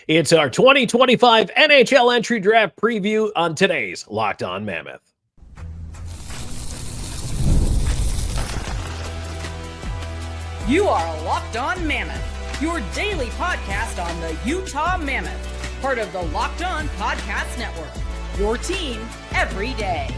It's our 2025 NHL Entry Draft preview on today's Locked On Mammoth. You are Locked On Mammoth, your daily podcast on the Utah Mammoth, part of the Locked On Podcast Network, your team every day.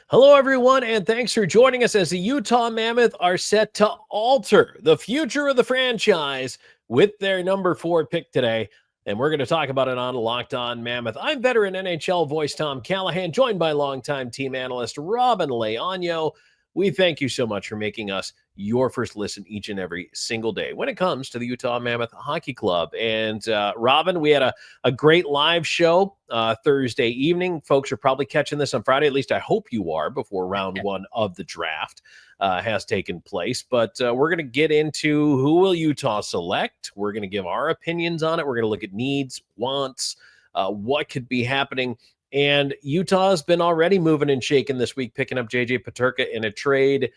Hello, everyone, and thanks for joining us as the Utah Mammoth are set to alter the future of the franchise with their number 4 pick today. And we're going to talk about it on Locked On Mammoth. I'm veteran NHL voice Tom Callahan, joined by longtime team analyst Robyn Leaño. We thank you so much for making us your first listen each and every single day when it comes to the Utah Mammoth Hockey Club. And Robyn, we had a great live show Thursday evening. Folks are probably catching this on Friday. At least I hope you are before round one of the draft has taken place. But we're going to get into who will Utah select. We're going to give our opinions on it. We're going to look at needs, wants, what could be happening. And Utah has been already moving and shaking this week, picking up J.J. Peterka in a trade.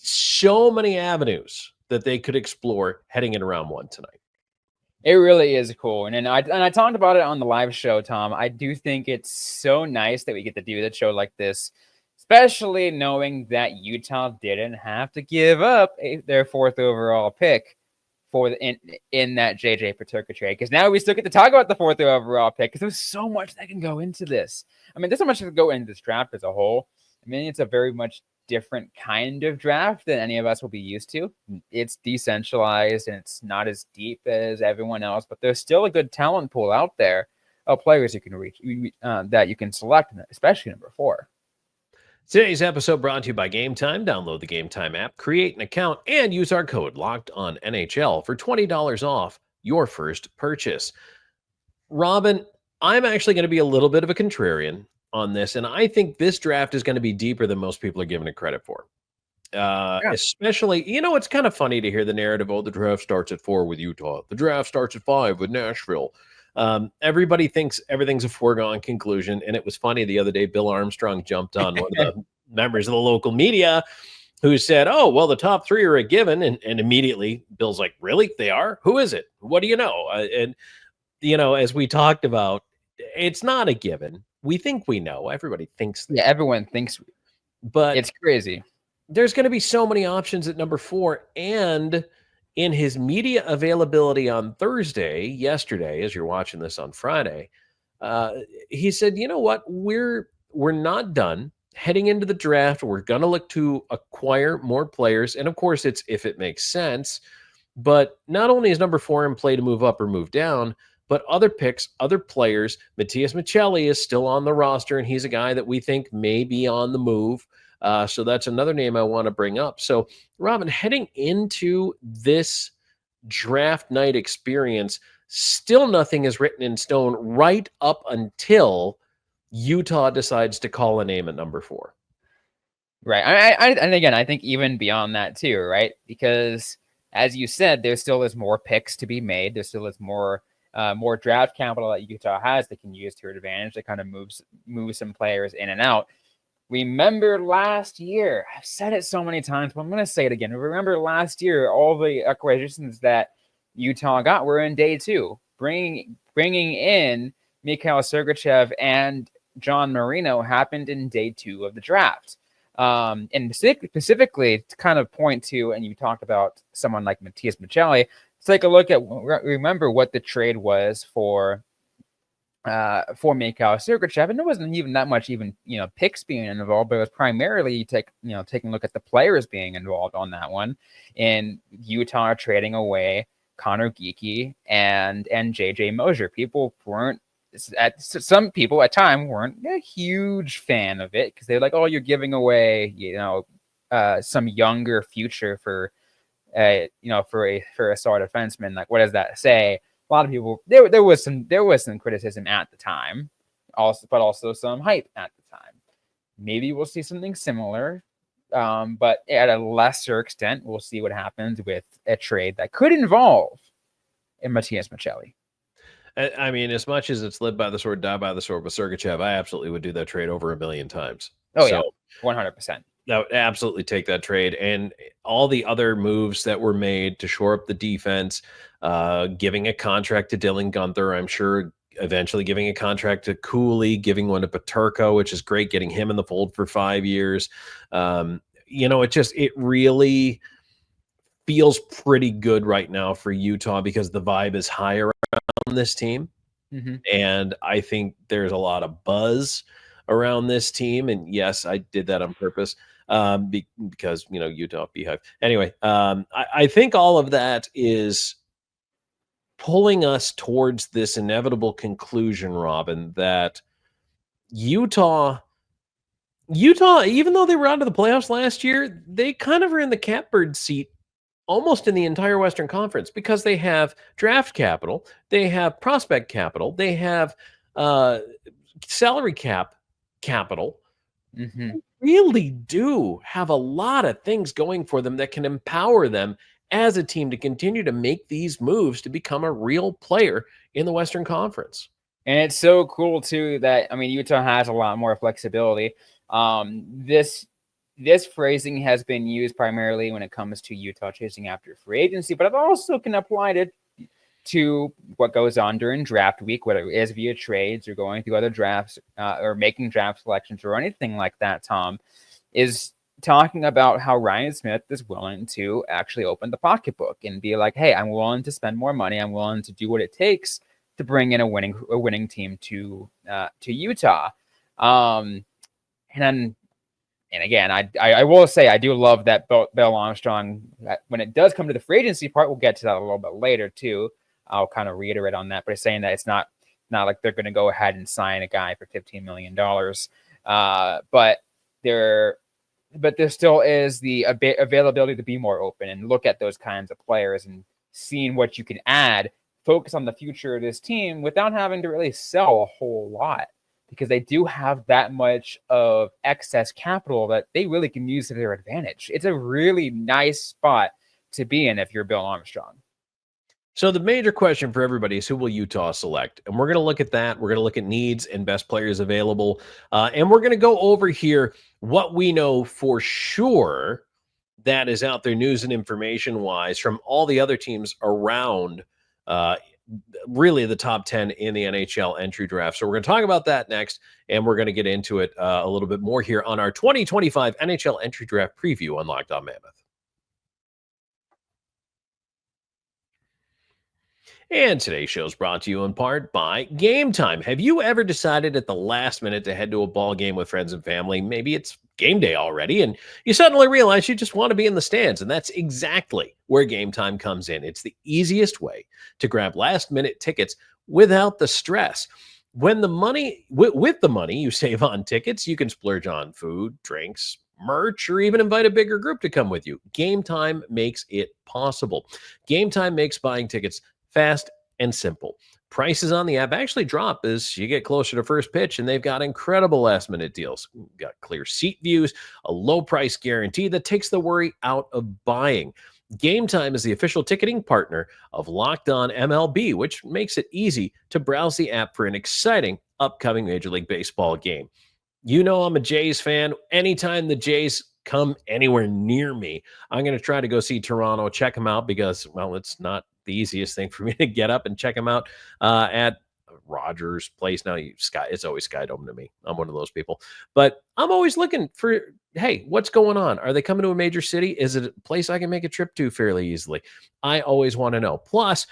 So many avenues that they could explore heading into round one tonight. It really is cool. And I talked about it on the live show, Tom. I do think it's so nice that we get to do that show like this, especially knowing that Utah didn't have to give up their 4th overall pick for in that JJ Peterka trade. Because now we still get to talk about the 4th overall pick because there's so much that can go into this. I mean, there's so much that can go into this draft as a whole. I mean, it's a very much different kind of draft than any of us will be used to. It's decentralized and it's not as deep as everyone else, but there's still a good talent pool out there of players you can reach that you can select, especially number 4. Today's episode brought to you by Game Time. Download the Game Time app, create an account, and use our code LOCKEDONNHL for $20 off your first purchase. Robyn, I'm actually going to be a little bit of a contrarian on this, and I think this draft is going to be deeper than most people are giving it credit for. Especially, it's kind of funny to hear the narrative, the draft starts at 4 with Utah. The draft starts at 5 with Nashville. Everybody thinks everything's a foregone conclusion. And it was funny the other day, Bill Armstrong jumped on one of the members of the local media who said, oh, well, the top 3 are a given. And immediately Bill's like, really? They are? Who is it? What do you know? As we talked about, it's not a given. We think we know. Everybody thinks that. Yeah, everyone thinks. But it's crazy. There's going to be so many options at number 4. And in his media availability on yesterday, as you're watching this on Friday, he said, you know what, we're not done heading into the draft. We're going to look to acquire more players. And of course, it's if it makes sense. But not only is number 4 in play to move up or move down, but other picks, other players. Matias Maccelli is still on the roster, and he's a guy that we think may be on the move. So that's another name I want to bring up. So, Robyn, heading into this draft night experience, still nothing is written in stone right up until Utah decides to call a name at number 4. Right. And again, I think even beyond that too, right? Because as you said, there still is more picks to be made. There still is more draft capital that Utah has that can use to their advantage that kind of moves some players in and out. Remember last year, I've said it so many times, but I'm going to say it again. Remember last year, all the acquisitions that Utah got were in day 2. Bringing in Mikhail Sergachev and John Marino happened in day 2 of the draft. And specifically to kind of point to, and you talked about someone like Matias Maccelli, let's take a look at, remember what the trade was for Mikhail Sergachev, and there wasn't even that much picks being involved, but it was primarily taking a look at the players being involved on that one. And Utah trading away Connor Geekie and JJ Mosier. Some people at time weren't a huge fan of it because they're like, oh, you're giving away some younger future for a star defenseman. Like, what does that say? A lot of people, there was some criticism at the time, but also some hype at the time. Maybe we'll see something similar, but at a lesser extent, we'll see what happens with a trade that could involve Matias Maccelli. I mean, as much as it's live by the sword, die by the sword with Sergachev, I absolutely would do that trade over 1 million times. Oh, so, yeah, 100%. I would absolutely take that trade, and all the other moves that were made to shore up the defense, giving a contract to Dylan Gunther, I'm sure eventually giving a contract to Cooley, giving one to Paterka, which is great, getting him in the fold for 5 years. It really feels pretty good right now for Utah because the vibe is high around this team. Mm-hmm. And I think there's a lot of buzz around this team. And yes, I did that on purpose because, Utah Beehive. Anyway, I think all of that is pulling us towards this inevitable conclusion, Robyn, that Utah, even though they were out of the playoffs last year, they kind of are in the catbird seat almost in the entire Western Conference because they have draft capital, they have prospect capital, they have salary cap capital. Mm-hmm. They really do have a lot of things going for them that can empower them as a team to continue to make these moves to become a real player in the Western Conference. And it's so cool too that Utah has a lot more flexibility. This phrasing has been used primarily when it comes to Utah chasing after free agency, but it also can apply to what goes on during draft week, whether it is via trades or going through other drafts or making draft selections or anything like that. Tom is talking about how Ryan Smith is willing to actually open the pocketbook and be like, hey, I'm willing to spend more money. I'm willing to do what it takes to bring in a winning team to Utah. And again, I will say I do love that Bill Armstrong. When it does come to the free agency part, we'll get to that a little bit later too. I'll kind of reiterate on that, but saying that it's not like they're going to go ahead and sign a guy for $15 million. But there still is the availability to be more open and look at those kinds of players and seeing what you can add. Focus on the future of this team without having to really sell a whole lot, because they do have that much of excess capital that they really can use to their advantage. It's a really nice spot to be in if you're Bill Armstrong. So the major question for everybody is, who will Utah select? And we're going to look at that. We're going to look at needs and best players available. And we're going to go over here what we know for sure that is out there news and information-wise from all the other teams around really the top 10 in the NHL entry draft. So we're going to talk about that next, and we're going to get into it a little bit more here on our 2025 NHL entry draft preview on Locked On Mammoth. And today's show is brought to you in part by Game Time. Have you ever decided at the last minute to head to a ball game with friends and family? Maybe it's game day already, and you suddenly realize you just want to be in the stands, and that's exactly where Game Time comes in. It's the easiest way to grab last-minute tickets without the stress. When the money, with the money you save on tickets, you can splurge on food, drinks, merch, or even invite a bigger group to come with you. Game Time makes it possible. Game Time makes buying tickets fast and simple. Prices on the app actually drop as you get closer to first pitch, and they've got incredible last-minute deals. We've got clear seat views, a low price guarantee that takes the worry out of buying. Game Time is the official ticketing partner of Locked On MLB, which makes it easy to browse the app for an exciting upcoming Major League Baseball game. You know I'm a Jays fan. Anytime the Jays come anywhere near me, I'm going to try to go see Toronto, check them out because, well, it's not the easiest thing for me to get up and check them out at Rogers Place. Now, it's always Sky Dome to me. I'm one of those people. But I'm always looking for, hey, what's going on? Are they coming to a major city? Is it a place I can make a trip to fairly easily? I always want to know. Plus,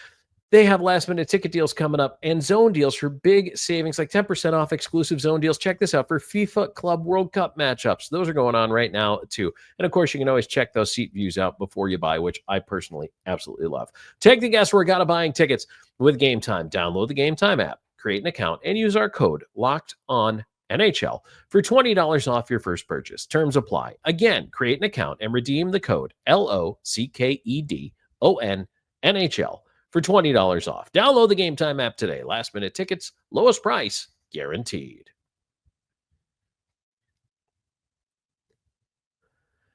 they have last-minute ticket deals coming up and zone deals for big savings, like 10% off exclusive zone deals. Check this out for FIFA Club World Cup matchups. Those are going on right now, too. And, of course, you can always check those seat views out before you buy, which I personally absolutely love. Take the guesswork out of buying tickets with Game Time. Download the Game Time app, create an account, and use our code LOCKEDONNHL for $20 off your first purchase. Terms apply. Again, create an account and redeem the code LOCKEDONNHL for $20 off. Download the Game Time app today. Last minute tickets, lowest price guaranteed.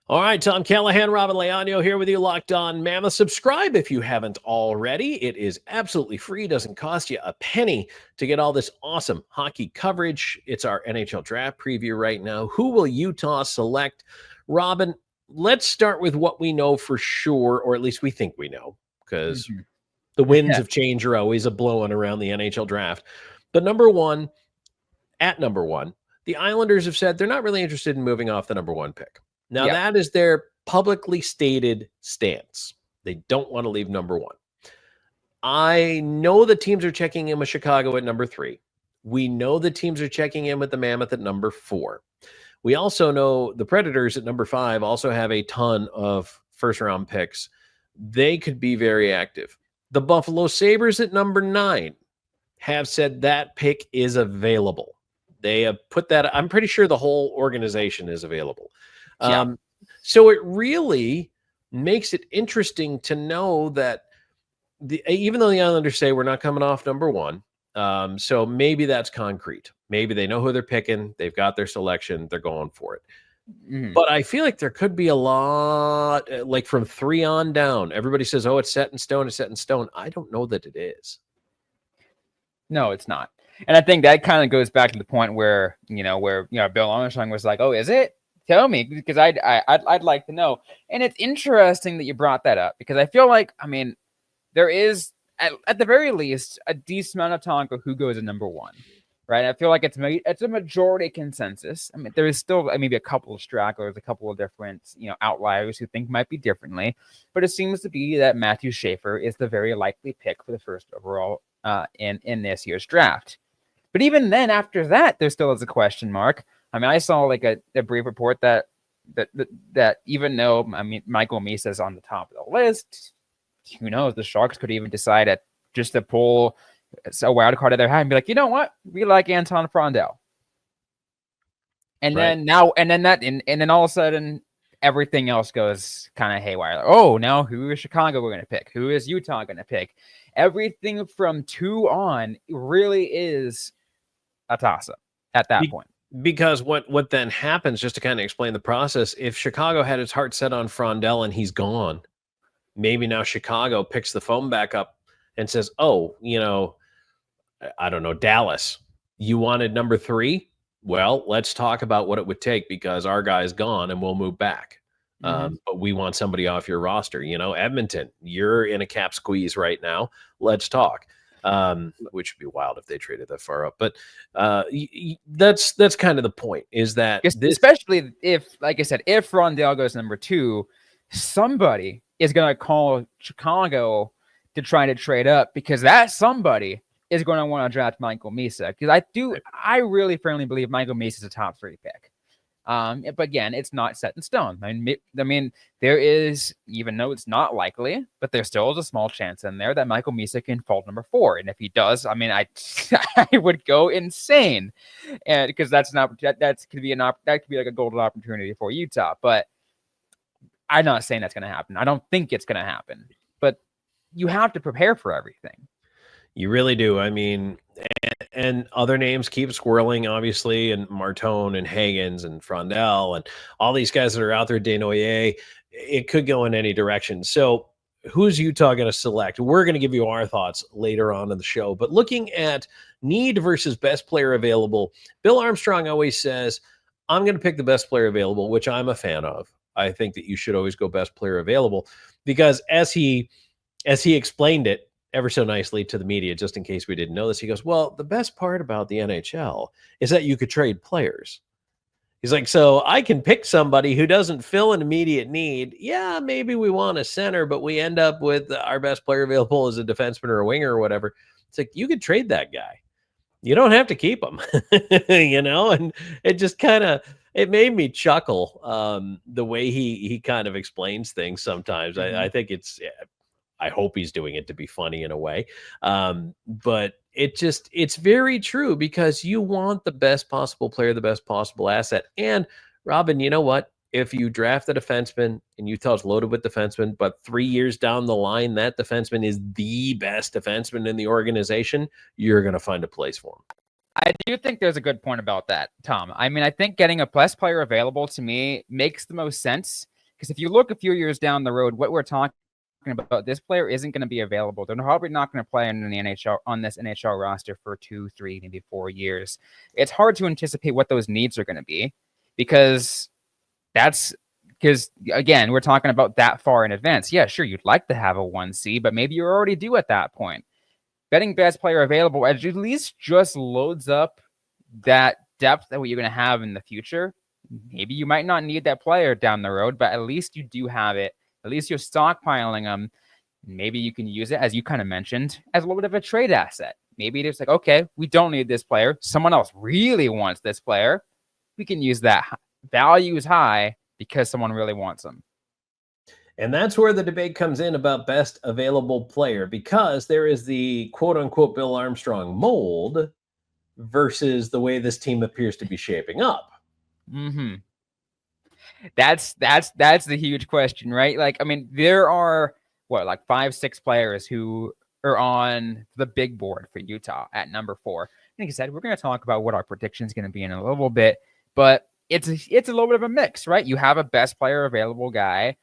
All right, Tom Callahan, Robyn Leaño here with you, Locked On Mammoth. Subscribe if you haven't already. It is absolutely free. Doesn't cost you a penny to get all this awesome hockey coverage. It's our NHL draft preview right now. Who will Utah select? Robyn, let's start with what we know for sure, or at least we think we know, because the winds of change are always a blowing around the NHL draft. But number one, the Islanders have said they're not really interested in moving off the number 1 pick. Now, that is their publicly stated stance. They don't want to leave number 1. I know the teams are checking in with Chicago at number 3. We know the teams are checking in with the Mammoth at number 4. We also know the Predators at number 5 also have a ton of first-round picks. They could be very active. The Buffalo Sabres at number 9 have said that pick is available. They have put that, I'm pretty sure the whole organization is available. So it really makes it interesting to know that even though the Islanders say we're not coming off number 1, so maybe that's concrete. Maybe they know who they're picking. They've got their selection. They're going for it. But I feel like there could be a lot, like from 3 on down. Everybody says, oh, it's set in stone. It's set in stone. I don't know that it is. No, it's not. And I think that kind of goes back to the point where Bill Armstrong was like, oh, is it? Tell me, because I'd like to know. And it's interesting that you brought that up, because I feel like, I mean, there is at the very least a decent amount of talk of who goes at number 1, right? I feel like it's a majority consensus. I mean, there is still maybe a couple of stragglers, a couple of different outliers who think might be differently, but it seems to be that Matthew Schaefer is the very likely pick for the first overall in this year's draft. But even then, after that, there still is a question mark. I mean, I saw like a brief report that even though Michael Misa's on the top of the list, who knows? The Sharks could even decide just to pull a wild card out of their hat and be like, you know what? We like Anton Frondell. And then all of a sudden, everything else goes kind of haywire. Oh, now who is Chicago going to pick? Who is Utah going to pick? Everything from 2 on really is a toss-up at that point. Because what then happens, just to kind of explain the process, if Chicago had its heart set on Frondell and he's gone, maybe now Chicago picks the phone back up and says, oh, I don't know, Dallas, you wanted number 3? Well, let's talk about what it would take, because our guy's gone and we'll move back. But we want somebody off your roster. Edmonton, you're in a cap squeeze right now. Let's talk. Which would be wild if they traded that far up. But that's kind of the point, is that especially if, like I said, if Frondell goes number 2, somebody is going to call Chicago to try to trade up, because that somebody is going to want to draft Michael Misa. Because I really firmly believe Michael Misa is a top 3 pick. But again, it's not set in stone. I mean, there is, even though it's not likely, but there still is a small chance in there that Michael Misa can fall number 4. And if he does, I mean, I would go insane, and because that could be like a golden opportunity for Utah. But I'm not saying that's going to happen. I don't think it's going to happen. But you have to prepare for everything. You really do. I mean, and other names keep swirling, obviously, and Martone and Hagens and Frondell and all these guys that are out there, Desnoyers. It could go in any direction. So who's Utah going to select? We're going to give you our thoughts later on in the show. But looking at need versus best player available, Bill Armstrong always says, I'm going to pick the best player available, which I'm a fan of. I think that you should always go best player available, because as he explained it ever so nicely to the media, just in case we didn't know this, he goes, well, the best part about the NHL is that you could trade players. He's like, so I can pick somebody who doesn't fill an immediate need. Yeah, maybe we want a center, but we end up with our best player available as a defenseman or a winger or whatever. It's like, you could trade that guy. You don't have to keep him, and it just kind of, it made me chuckle the way he kind of explains things sometimes. I think I hope he's doing it to be funny in a way. But it's very true, because you want the best possible player, the best possible asset. And Robyn, you know what? If you draft a defenseman and Utah's loaded with defensemen, but 3 years down the line, that defenseman is the best defenseman in the organization, you're going to find a place for him. I do think there's a good point about that, Tom. I mean, I think getting a best player available to me makes the most sense, because if you look a few years down the road, what we're talking about, this player isn't going to be available. They're probably not going to play in the NHL, on this NHL roster, for 2, 3, maybe 4 years. It's hard to anticipate what those needs are going to be, because that's Because again, we're talking about that far in advance. Yeah, sure, you'd like to have a 1C, but maybe you're already due at that point. Betting best player available at least just loads up that depth that what you're going to have in the future. Maybe you might not need that player down the road, but at least you do have it. At least you're stockpiling them. Maybe you can use it, as you kind of mentioned, as a little bit of a trade asset. Maybe it's like, okay, we don't need this player. Someone else really wants this player. We can use that. Value is high because someone really wants them. And that's where the debate comes in about best available player, because there is the quote unquote Bill Armstrong mold versus the way this team appears to be shaping up. Mm-hmm. That's the huge question, right? Like, I mean, there are like 5-6 players who are on the big board for Utah at number 4. Like I said, we're going to talk about what our prediction is going to be in a little bit, but it's a little bit of a mix, right? You have a best player available guy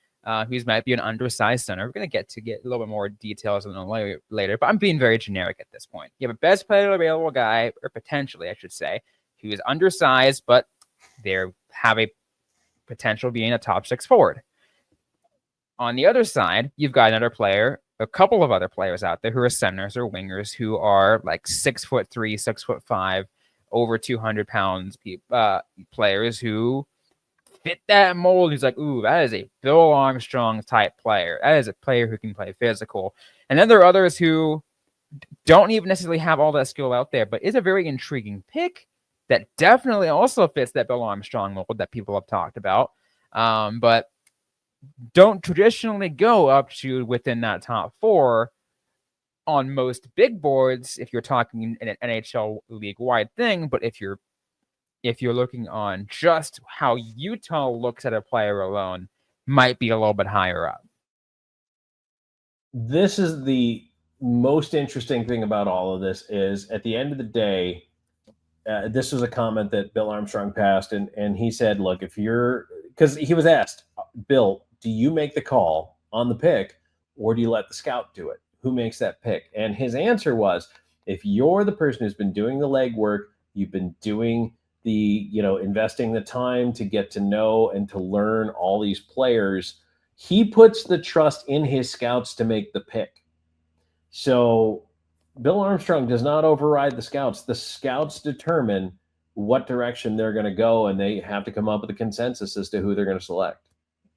who's might be an undersized center. We're going to get a little bit more details on the later, but I'm being very generic at this point. You have a best player available guy, or potentially, I should say, who is undersized, but they have a potential being a top 6 forward. On the other side, you've got another player, a couple of other players out there who are centers or wingers who are like 6'3", 6'5", over 200 pounds players who fit that mold. Who's like, ooh, that is a Bill Armstrong type player. That is a player who can play physical. And then there are others who don't even necessarily have all that skill out there, but is a very intriguing pick that definitely also fits that Bill Armstrong mold that people have talked about. But don't traditionally go up to within that top 4 on most big boards if you're talking an NHL league-wide thing. But if you're looking on just how Utah looks at a player alone, might be a little bit higher up. This is the most interesting thing about all of this is at the end of the day, this was a comment that Bill Armstrong passed, and he said, look, because he was asked, Bill, do you make the call on the pick or do you let the scout do it? Who makes that pick? And his answer was, if you're the person who's been doing the legwork, you've been doing the, investing the time to get to know and to learn all these players, he puts the trust in his scouts to make the pick. So Bill Armstrong does not override the scouts. The scouts determine what direction they're going to go, and they have to come up with a consensus as to who they're going to select.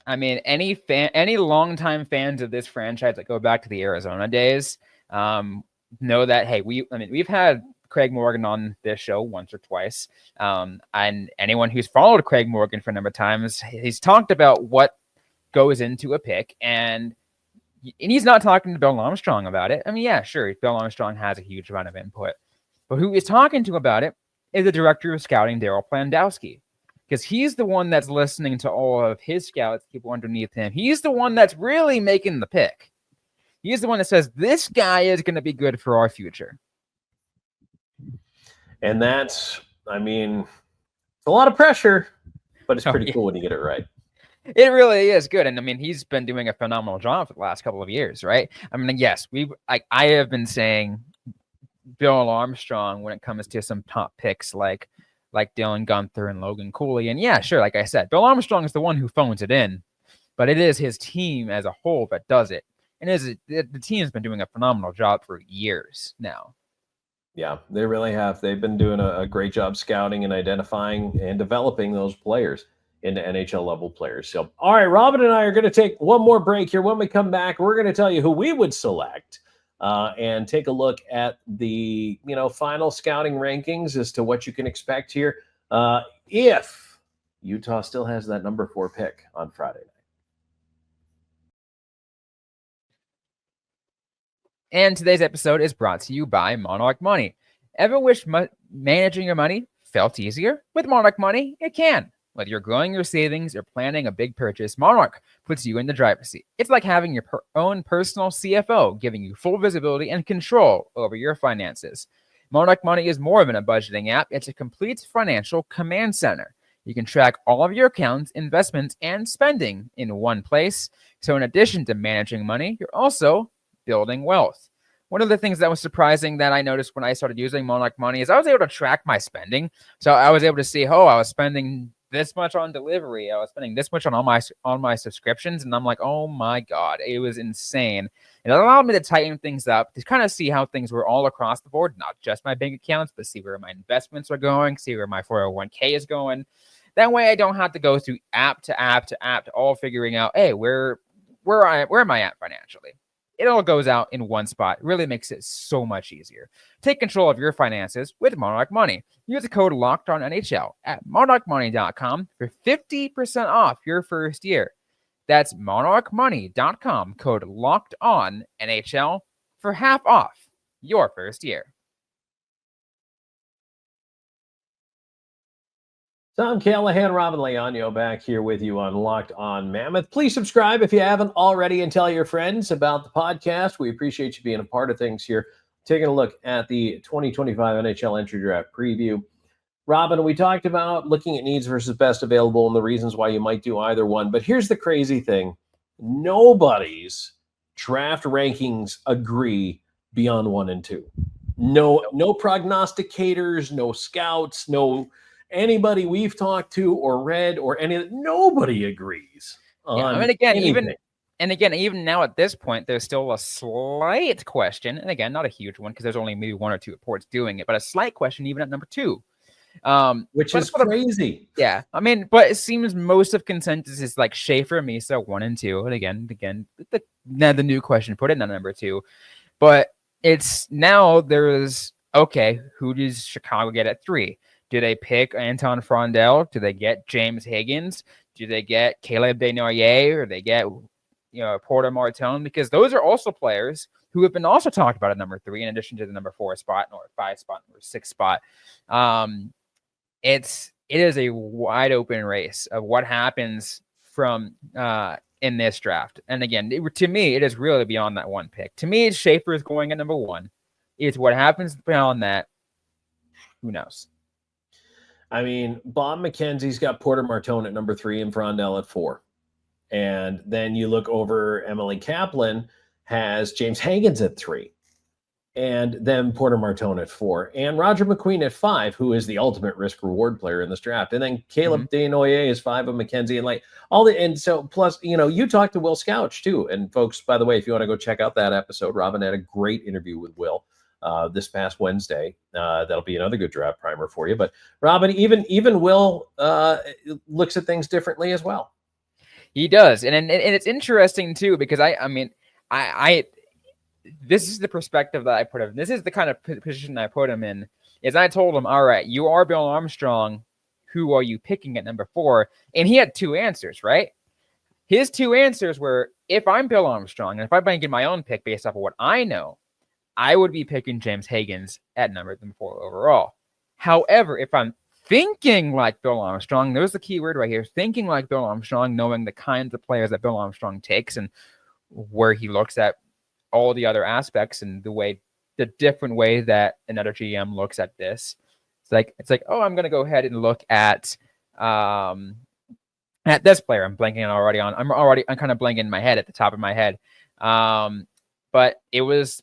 I mean, any longtime fans of this franchise that go back to the Arizona days know that, hey, we've had Craig Morgan on this show once or twice. And anyone who's followed Craig Morgan for a number of times, he's talked about what goes into a pick, and he's not talking to Bill Armstrong about it. I mean, yeah, sure, Bill Armstrong has a huge amount of input, but who he's talking to about it is the director of scouting, Daryl Plandowski, because he's the one that's listening to all of his scouts, people underneath him. He's the one that's really making the pick. He's the one that says, this guy is going to be good for our future. And that's, it's a lot of pressure, but it's pretty cool when you get it right. It really is good. And he's been doing a phenomenal job for the last couple of years, right? Yes, I have been saying Bill Armstrong when it comes to some top picks like Dylan Gunther and Logan Cooley. And yeah, sure, like I said, Bill Armstrong is the one who phones it in, but it is his team as a whole that does it. And the team's been doing a phenomenal job for years now. Yeah, they really have. They've been doing a great job scouting and identifying and developing those players into NHL level players. So, all right, Robyn and I are going to take one more break here. When we come back, we're going to tell you who we would select and take a look at the, final scouting rankings as to what you can expect here if Utah still has that number 4 pick on Friday night. And today's episode is brought to you by Monarch Money. Ever wish managing your money felt easier? With Monarch Money, it can. Whether you're growing your savings or planning a big purchase, Monarch puts you in the driver's seat. It's like having your own personal CFO, giving you full visibility and control over your finances. Monarch Money is more than a budgeting app. It's a complete financial command center. You can track all of your accounts, investments, and spending in one place. So in addition to managing money, you're also building wealth. One of the things that was surprising that I noticed when I started using Monarch Money is I was able to track my spending. So I was able to see, I was spending this much on delivery. I was spending this much on my subscriptions, and I'm like, oh my God, it was insane. It allowed me to tighten things up, to kind of see how things were all across the board, not just my bank accounts, but see where my investments are going, see where my 401k is going. That way I don't have to go through app to app to app to all figuring out, hey, where am I at financially? It all goes out in one spot. It really makes it so much easier. Take control of your finances with Monarch Money. Use the code LOCKEDONNHL at monarchmoney.com for 50% off your first year. That's monarchmoney.com, code LOCKEDONNHL for half off your first year. Tom Callahan, Robyn Leaño back here with you on Locked On Mammoth. Please subscribe if you haven't already and tell your friends about the podcast. We appreciate you being a part of things here. Taking a look at the 2025 NHL Entry Draft preview. Robyn, we talked about looking at needs versus best available and the reasons why you might do either one. But here's the crazy thing. Nobody's draft rankings agree beyond 1 and 2. No prognosticators, no scouts, no anybody we've talked to or read or nobody agrees on anything. Even now at this point, there's still a slight question, and again, not a huge one because there's only maybe 1 or 2 reports doing it, but a slight question even at number 2, which is crazy. Yeah, I mean, but it seems most of consensus is like Schaefer, Misa 1 and 2, and again, the new question put in at number 2, but it's now there's okay, who does Chicago get at 3? Do they pick Anton Frondel? Do they get James Hagens? Do they get Caleb Desnoyers? Or they get, Porter Martone? Because those are also players who have been also talked about at number 3, in addition to the number 4 spot, or 5 spot, or 6 spot. It is a wide open race of what happens from in this draft. And again, to me, it is really beyond that one pick. To me, Schaefer is going at number 1. It's what happens beyond that. Who knows? I mean, Bob McKenzie's got Porter Martone at number 3 and Frondel at 4. And then you look over, Emily Kaplan has James Hagens at 3. And then Porter Martone at 4. And Roger McQueen at 5, who is the ultimate risk-reward player in this draft. And then Caleb Desnoyers is 5 of McKenzie. And so plus, you talked to Will Scouch too. And folks, by the way, if you want to go check out that episode, Robyn had a great interview with Will this past Wednesday. That'll be another good draft primer for you. But Robyn, even Will looks at things differently as well. He does, and it's interesting too because I this is the perspective that I put him. This is the kind of position I put him in. Is I told him, all right, you are Bill Armstrong. Who are you picking at number 4? And he had 2 answers, right? His 2 answers were, if I'm Bill Armstrong, and if I'm making my own pick based off of what I know, I would be picking James Hagens at number 4 overall. However, if I'm thinking like Bill Armstrong, there's the key word right here, thinking like Bill Armstrong, knowing the kinds of players that Bill Armstrong takes and where he looks at all the other aspects and the different way that another GM looks at this. It's like, oh, I'm going to go ahead and look at this player. I'm kind of blanking in my head at the top of my head. But it was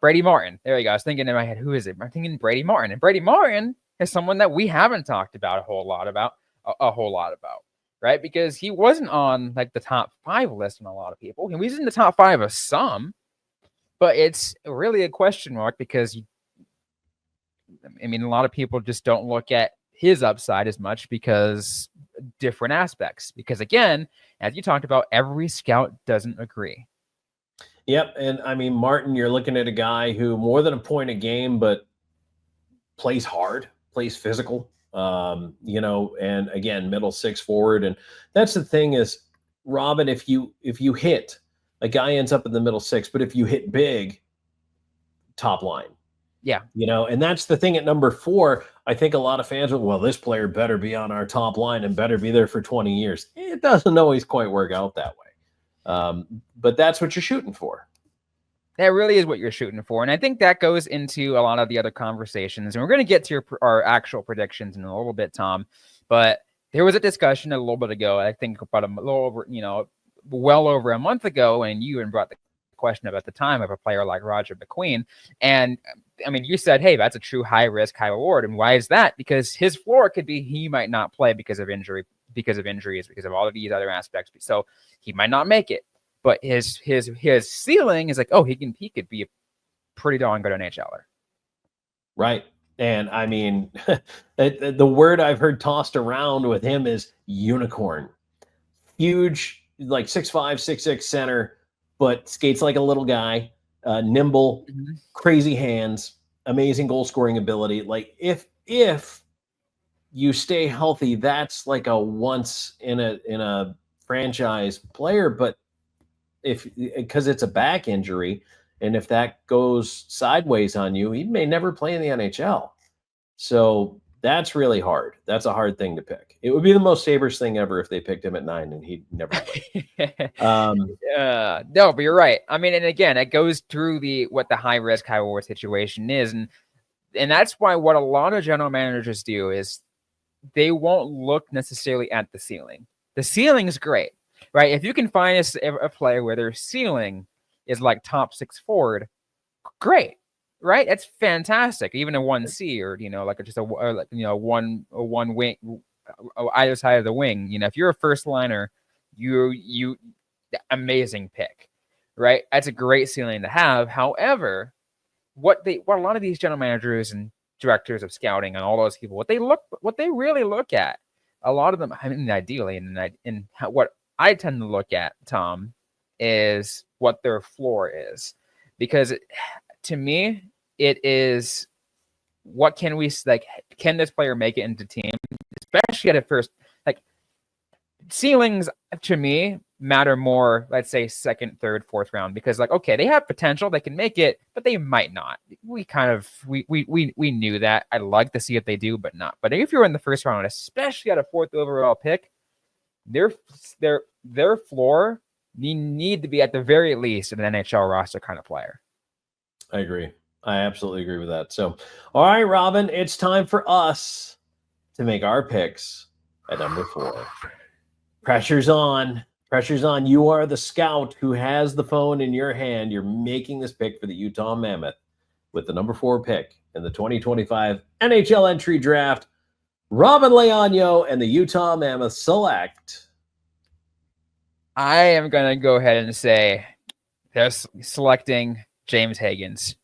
Brady Martin. There you go. I was thinking in my head, who is it? I'm thinking Brady Martin. And Brady Martin is someone that we haven't talked about a whole lot about, right? Because he wasn't on like the top 5 list on a lot of people. He was in the top 5 of some, but it's really a question mark because, a lot of people just don't look at his upside as much because different aspects. Because again, as you talked about, every scout doesn't agree. Yep. And Martin, you're looking at a guy who more than a point a game, but plays hard, plays physical, and again, middle 6 forward. And that's the thing is, Robyn, if you hit, a guy ends up in the middle 6, but if you hit big, top line. Yeah. And that's the thing at number 4. I think a lot of fans are, well, this player better be on our top line and better be there for 20 years. It doesn't always quite work out that way. But that's what you're shooting for. That really is what you're shooting for. And I think that goes into a lot of the other conversations. And we're going to get to our actual predictions in a little bit, Tom. But there was a discussion a little bit ago, I think about a little over, well over a month ago, and you even brought the question at the time of a player like Roger McQueen. And I mean, you said, hey, that's a true high risk, high reward. And why is that? Because his floor could be he might not play because of injuries, because of all of these other aspects. So he might not make it. But his ceiling is like, oh, he could be a pretty darn good NHLer. Right. And I mean, the word I've heard tossed around with him is unicorn. Huge, like 6'5", 6'6" center, but skates like a little guy, nimble, crazy hands, amazing goal scoring ability. Like if you stay healthy, that's like a once in a franchise player. But because it's a back injury, and if that goes sideways on you, he may never play in the NHL. So that's really hard. That's a hard thing to pick. It would be the most Sabres thing ever if they picked him at 9 and he'd never play. No, but you're right. I mean, and again, it goes through what the high risk, high reward situation is. And that's why what a lot of general managers do is they won't look necessarily at the ceiling. The ceiling is great, right? If you can find a player where their ceiling is like top 6 forward, great, right? That's fantastic. Even a 1C or, like just one wing, either side of the wing. If you're a first liner, you amazing pick, right? That's a great ceiling to have. However, what a lot of these general managers and directors of scouting and all those people, what they really look at, a lot of them, I mean, ideally, what I tend to look at, Tom, is what their floor is, because to me, it is what can this player make it into team, especially at first. Like ceilings to me matter more, let's say second, third, fourth round, because like, okay, they have potential, they can make it, but they might not. We knew that. I'd like to see if they do, but not. But if you're in the first round, especially at a 4th overall pick, their floor, you need to be at the very least an NHL roster kind of player. I agree. I absolutely agree with that. So, all right, Robyn, it's time for us to make our picks at number 4. Pressure's on. Pressure's on. You are the scout who has the phone in your hand. You're making this pick for the Utah Mammoth with the number 4 pick in the 2025 NHL Entry Draft. Robyn Leaño and the Utah Mammoth select. I am going to go ahead and say they're selecting James Hagens.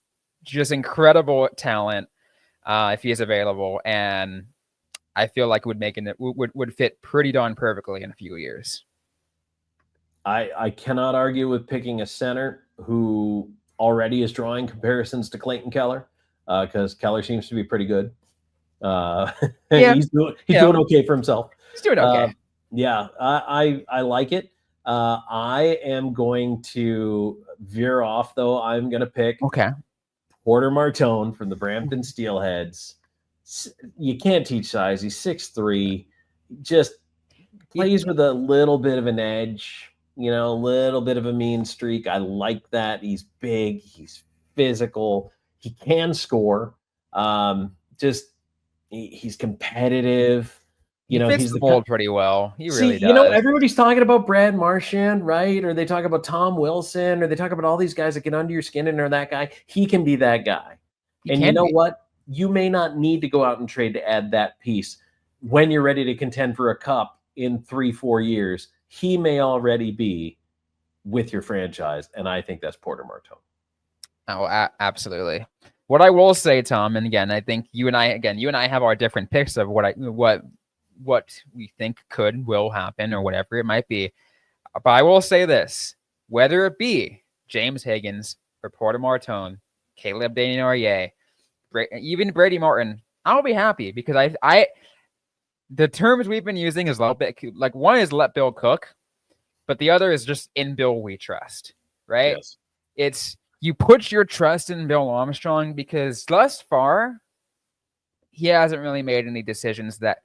Just incredible talent if he is available. And I feel like would fit pretty darn perfectly in a few years. I cannot argue with picking a center who already is drawing comparisons to Clayton Keller because Keller seems to be pretty good. He's doing okay for himself. He's doing okay. I like it. I am going to veer off, though. I'm going to pick Porter Martone from the Brampton Steelheads. You can't teach size. He's 6'3", just plays with a little bit of an edge, a little bit of a mean streak. I like that. He's big. He's physical. He can score. He's competitive. He's the mold pretty well. He really does. Everybody's talking about Brad Marchand, right? Or they talk about Tom Wilson, or they talk about all these guys that get under your skin and are that guy. He can be that guy. And you know what? You may not need to go out and trade to add that piece. When you're ready to contend for a cup in 3-4 years, he may already be with your franchise. And I think that's Porter Martone. Oh, absolutely. What I will say, Tom, and again, I think you and I have our different picks of what we think will happen or whatever it might be. But I will say this, whether it be James Hagens or Porter Martone, Caleb Desnoyers, even Brady Martin, I'll be happy because the terms we've been using is a little bit like one is let Bill cook, but the other is just in Bill we trust, right? Yes. It's you put your trust in Bill Armstrong because thus far he hasn't really made any decisions that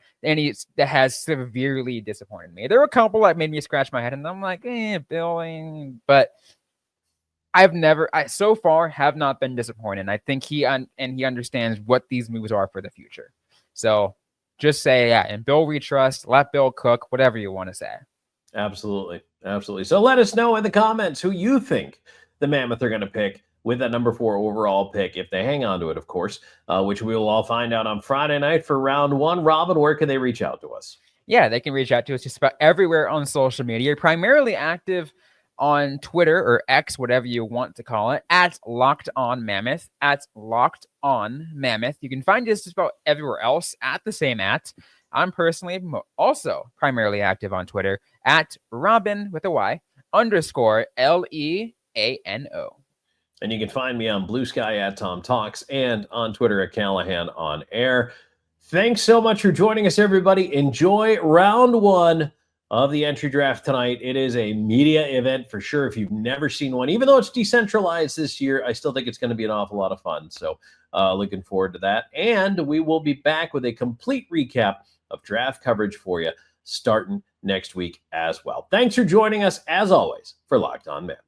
has severely disappointed me. There were a couple that made me scratch my head, and I'm like, Bill, but I so far have not been disappointed. And I think he understands what these moves are for the future. So just say, and Bill we trust, let Bill cook, whatever you want to say. Absolutely. Absolutely. So let us know in the comments who you think the Mammoth are going to pick with that number 4 overall pick, if they hang on to it, of course, which we will all find out on Friday night for round 1. Robyn, where can they reach out to us? Yeah, they can reach out to us just about everywhere on social media. Primarily active on Twitter or X, whatever you want to call it, at Locked On Mammoth, at Locked On Mammoth. You can find us just about everywhere else at the same @. I'm personally also primarily active on Twitter at Robyn with a Y _LEANO. And you can find me on Blue Sky at Tom Talks and on Twitter at Callahan on Air. Thanks so much for joining us, everybody. Enjoy round 1 of the entry draft tonight. It is a media event for sure. If you've never seen one, even though it's decentralized this year, I still think it's going to be an awful lot of fun. So looking forward to that. And we will be back with a complete recap of draft coverage for you starting next week as well. Thanks for joining us, as always, for Locked On Mammoth.